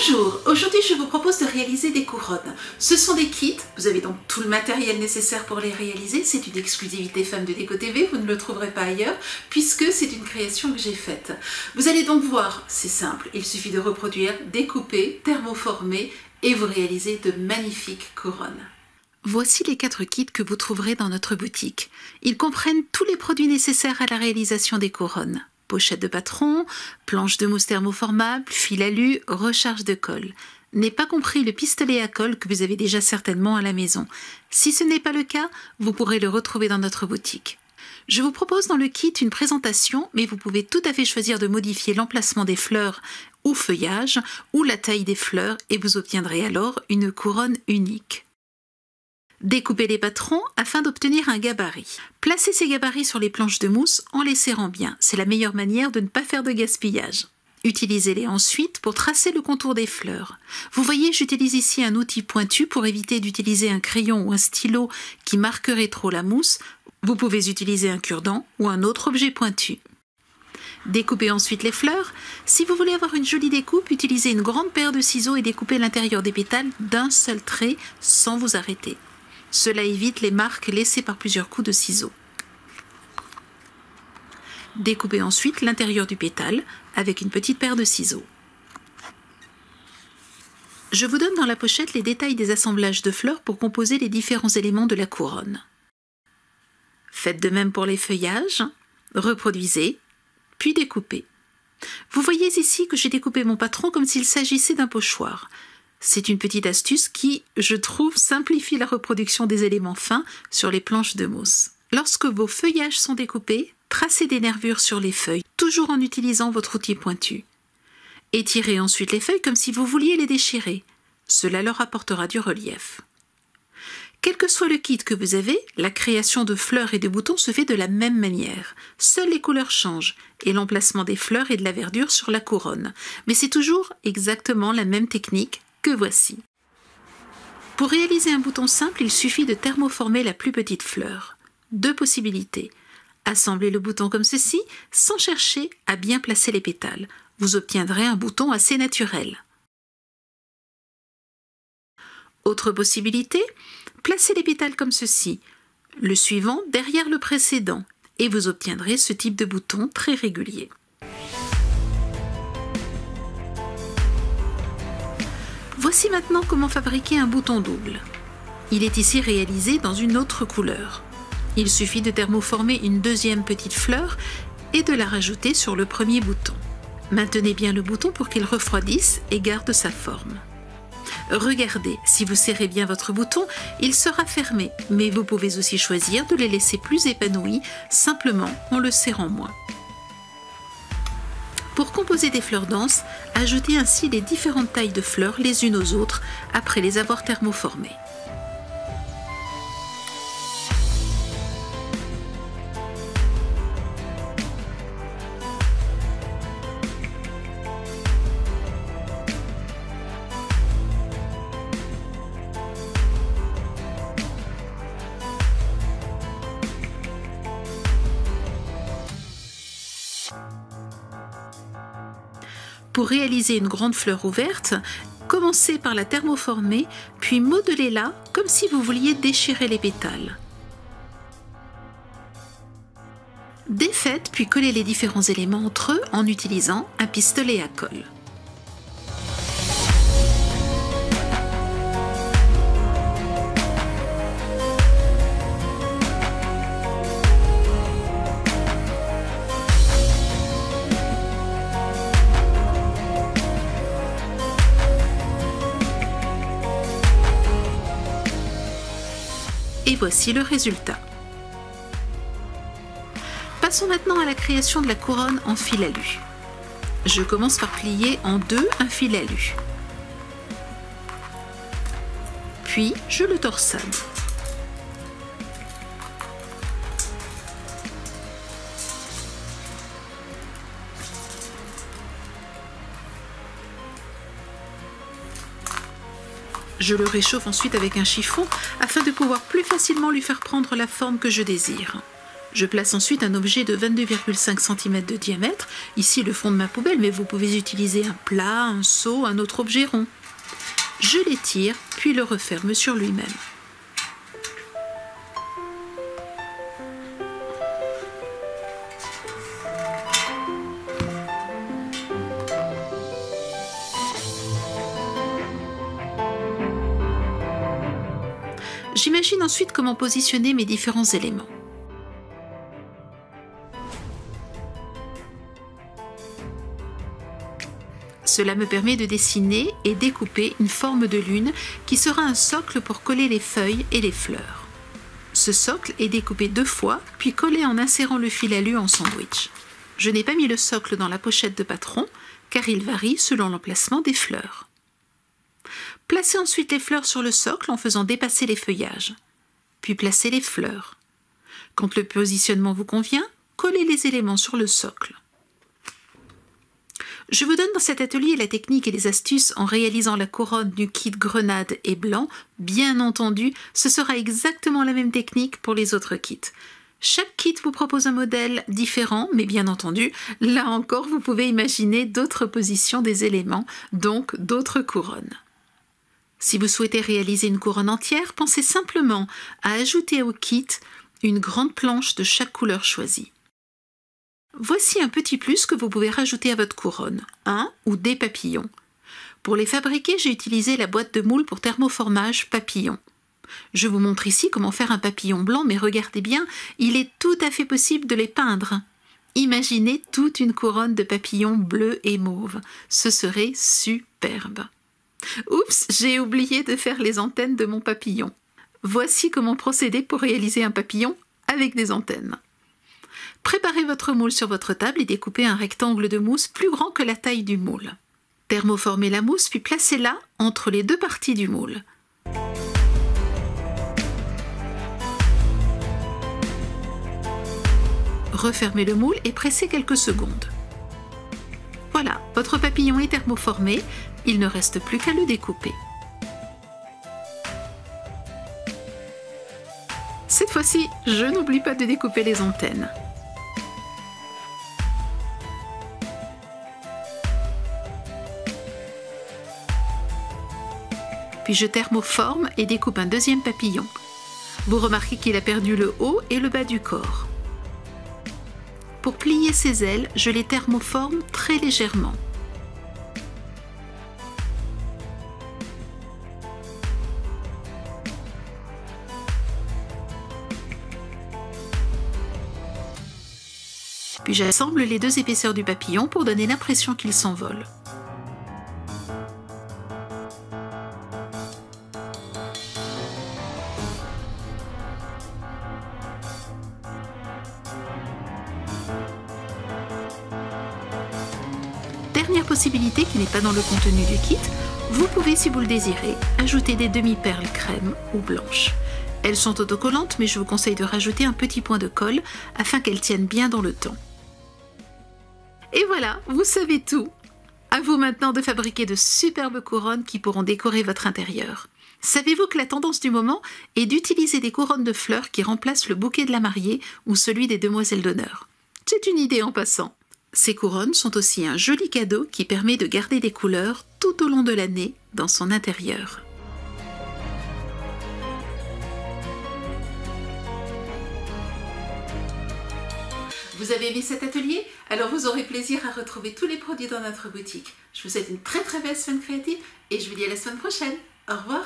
Bonjour, aujourd'hui je vous propose de réaliser des couronnes. Ce sont des kits, vous avez donc tout le matériel nécessaire pour les réaliser, c'est une exclusivité Femme de Déco TV, vous ne le trouverez pas ailleurs puisque c'est une création que j'ai faite. Vous allez donc voir, c'est simple, il suffit de reproduire, découper, thermoformer et vous réalisez de magnifiques couronnes. Voici les 4 kits que vous trouverez dans notre boutique. Ils comprennent tous les produits nécessaires à la réalisation des couronnes. Pochette de patron, planche de mousse thermoformable, fil alu, recharge de colle. N'est pas compris le pistolet à colle que vous avez déjà certainement à la maison. Si ce n'est pas le cas, vous pourrez le retrouver dans notre boutique. Je vous propose dans le kit une présentation, mais vous pouvez tout à fait choisir de modifier l'emplacement des fleurs ou feuillages ou la taille des fleurs et vous obtiendrez alors une couronne unique. Découpez les patrons afin d'obtenir un gabarit. Placez ces gabarits sur les planches de mousse en les serrant bien. C'est la meilleure manière de ne pas faire de gaspillage. Utilisez-les ensuite pour tracer le contour des fleurs. Vous voyez, j'utilise ici un outil pointu pour éviter d'utiliser un crayon ou un stylo qui marquerait trop la mousse. Vous pouvez utiliser un cure-dent ou un autre objet pointu. Découpez ensuite les fleurs. Si vous voulez avoir une jolie découpe, utilisez une grande paire de ciseaux et découpez l'intérieur des pétales d'un seul trait sans vous arrêter. Cela évite les marques laissées par plusieurs coups de ciseaux. Découpez ensuite l'intérieur du pétale avec une petite paire de ciseaux. Je vous donne dans la pochette les détails des assemblages de fleurs pour composer les différents éléments de la couronne. Faites de même pour les feuillages, reproduisez, puis découpez. Vous voyez ici que j'ai découpé mon patron comme s'il s'agissait d'un pochoir. C'est une petite astuce qui, je trouve, simplifie la reproduction des éléments fins sur les planches de mousse. Lorsque vos feuillages sont découpés, tracez des nervures sur les feuilles, toujours en utilisant votre outil pointu. Étirez ensuite les feuilles comme si vous vouliez les déchirer. Cela leur apportera du relief. Quel que soit le kit que vous avez, la création de fleurs et de boutons se fait de la même manière. Seules les couleurs changent et l'emplacement des fleurs et de la verdure sur la couronne. Mais c'est toujours exactement la même technique que voici. Pour réaliser un bouton simple, il suffit de thermoformer la plus petite fleur. 2 possibilités. Assemblez le bouton comme ceci, sans chercher à bien placer les pétales. Vous obtiendrez un bouton assez naturel. Autre possibilité, placez les pétales comme ceci, le suivant derrière le précédent, et vous obtiendrez ce type de bouton très régulier. Voici maintenant comment fabriquer un bouton double. Il est ici réalisé dans une autre couleur. Il suffit de thermoformer une deuxième petite fleur et de la rajouter sur le premier bouton. Maintenez bien le bouton pour qu'il refroidisse et garde sa forme. Regardez, si vous serrez bien votre bouton, il sera fermé, mais vous pouvez aussi choisir de les laisser plus épanouis, simplement en le serrant moins. Pour composer des fleurs denses, ajoutez ainsi les différentes tailles de fleurs les unes aux autres après les avoir thermoformées. Pour réaliser une grande fleur ouverte, commencez par la thermoformer, puis modelez-la comme si vous vouliez déchirer les pétales. Défaites puis collez les différents éléments entre eux en utilisant un pistolet à colle. Et voici le résultat. Passons maintenant à la création de la couronne en fil alu. Je commence par plier en 2 un fil alu. Puis je le torsade. Je le réchauffe ensuite avec un chiffon afin de pouvoir plus facilement lui faire prendre la forme que je désire. Je place ensuite un objet de 22,5 cm de diamètre, ici le fond de ma poubelle, mais vous pouvez utiliser un plat, un seau, un autre objet rond. Je l'étire, puis le referme sur lui-même. J'imagine ensuite comment positionner mes différents éléments. Cela me permet de dessiner et découper une forme de lune qui sera un socle pour coller les feuilles et les fleurs. Ce socle est découpé 2 fois, puis collé en insérant le fil alu en sandwich. Je n'ai pas mis le socle dans la pochette de patron, car il varie selon l'emplacement des fleurs. Placez ensuite les fleurs sur le socle en faisant dépasser les feuillages. Puis placez les fleurs. Quand le positionnement vous convient, collez les éléments sur le socle. Je vous donne dans cet atelier la technique et les astuces en réalisant la couronne du kit grenade et blanc. Bien entendu, ce sera exactement la même technique pour les autres kits. Chaque kit vous propose un modèle différent, mais bien entendu, là encore, vous pouvez imaginer d'autres positions des éléments, donc d'autres couronnes. Si vous souhaitez réaliser une couronne entière, pensez simplement à ajouter au kit une grande planche de chaque couleur choisie. Voici un petit plus que vous pouvez rajouter à votre couronne, un ou des papillons. Pour les fabriquer, j'ai utilisé la boîte de moule pour thermoformage papillon. Je vous montre ici comment faire un papillon blanc, mais regardez bien, il est tout à fait possible de les peindre. Imaginez toute une couronne de papillons bleus et mauves, ce serait superbe. Oups, j'ai oublié de faire les antennes de mon papillon. Voici comment procéder pour réaliser un papillon avec des antennes. Préparez votre moule sur votre table et découpez un rectangle de mousse plus grand que la taille du moule. Thermoformez la mousse puis placez-la entre les 2 parties du moule. Refermez le moule et pressez quelques secondes. Voilà, votre papillon est thermoformé, il ne reste plus qu'à le découper. Cette fois-ci, je n'oublie pas de découper les antennes. Puis je thermoforme et découpe un deuxième papillon. Vous remarquez qu'il a perdu le haut et le bas du corps. Pour plier ses ailes, je les thermoforme très légèrement. Puis j'assemble les 2 épaisseurs du papillon pour donner l'impression qu'il s'envole. Dernière possibilité qui n'est pas dans le contenu du kit, vous pouvez, si vous le désirez, ajouter des demi-perles crème ou blanches. Elles sont autocollantes, mais je vous conseille de rajouter un petit point de colle afin qu'elles tiennent bien dans le temps. Et voilà, vous savez tout. À vous maintenant de fabriquer de superbes couronnes qui pourront décorer votre intérieur. Savez-vous que la tendance du moment est d'utiliser des couronnes de fleurs qui remplacent le bouquet de la mariée ou celui des demoiselles d'honneur? C'est une idée en passant. Ces couronnes sont aussi un joli cadeau qui permet de garder des couleurs tout au long de l'année dans son intérieur. Vous avez aimé cet atelier? Alors vous aurez plaisir à retrouver tous les produits dans notre boutique. Je vous souhaite une très belle semaine créative et je vous dis à la semaine prochaine. Au revoir.